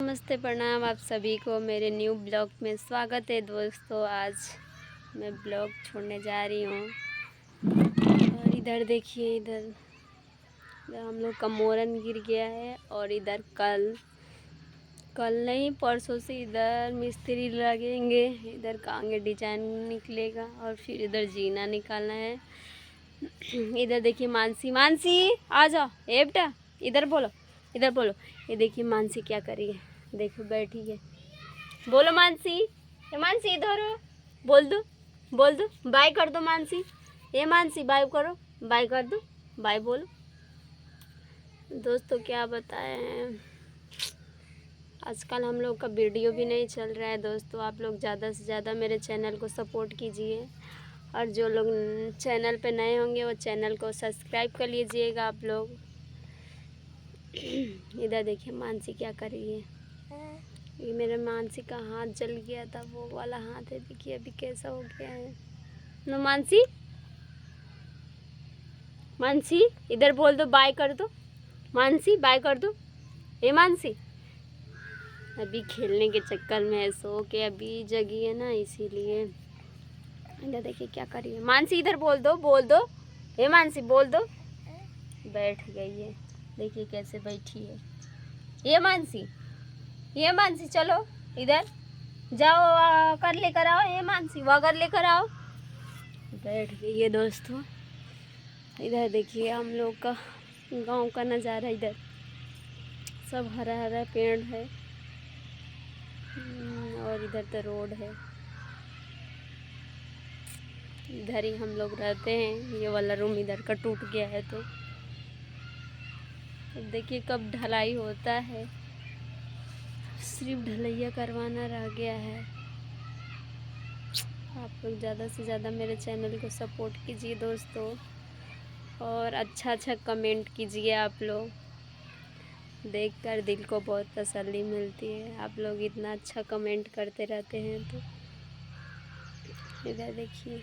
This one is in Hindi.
नमस्ते, प्रणाम आप सभी को मेरे न्यू ब्लॉग में स्वागत है दोस्तों। आज मैं ब्लॉग छोड़ने जा रही हूँ और इधर देखिए, इधर हम लोग का मोरन गिर गया है और इधर कल नहीं परसों से इधर मिस्त्री लगेंगे। इधर कांगे डिजाइन निकलेगा और फिर इधर जीना निकालना है। इधर देखिए मानसी आ जाओ। ए बेटा इधर बोलो, इधर बोलो। ये देखिए मानसी क्या करी है, देखो बैठी है। बोलो मानसी, ये मानसी इधर हो, बोल दो बाय कर दो मानसी। ये मानसी बाय करो, बाय कर दो, बाय बोलो। दोस्तों क्या बताएं, आजकल हम लोग का वीडियो भी नहीं चल रहा है। दोस्तों आप लोग ज़्यादा से ज़्यादा मेरे चैनल को सपोर्ट कीजिए और जो लोग चैनल पे नए होंगे वो चैनल को सब्सक्राइब कर लीजिएगा आप लोग। इधर देखिए मानसी क्या कर रही है। ये मेरे मानसी का हाथ जल गया था, वो वाला हाथ है, देखिए अभी कैसा हो गया है। नो मानसी इधर बोल दो, बाय कर दो मानसी, बाय कर दो। ए मानसी अभी खेलने के चक्कर में है, सो के अभी जगी है ना, इसीलिए। इधर देखिए क्या कर रही है मानसी, इधर बोल दो। ए मानसी बोल दो। बैठ गई है, देखिए कैसे बैठी है। ये मानसी चलो इधर जाओ, कर लेकर आओ। ये मानसी वहाँ कर लेकर आओ। बैठ गई है दोस्तों। इधर देखिए हम लोग का गांव का नज़ारा, इधर सब हरा हरा पेड़ है और इधर तो रोड है। इधर ही हम लोग रहते हैं। ये वाला रूम इधर का टूट गया है, तो अब देखिए कब ढलाई होता है। सिर्फ ढलैया करवाना रह गया है। आप लोग ज़्यादा से ज़्यादा मेरे चैनल को सपोर्ट कीजिए दोस्तों और अच्छा कमेंट कीजिए। आप लोग देखकर दिल को बहुत तसल्ली मिलती है। आप लोग इतना अच्छा कमेंट करते रहते हैं। तो इधर देखिए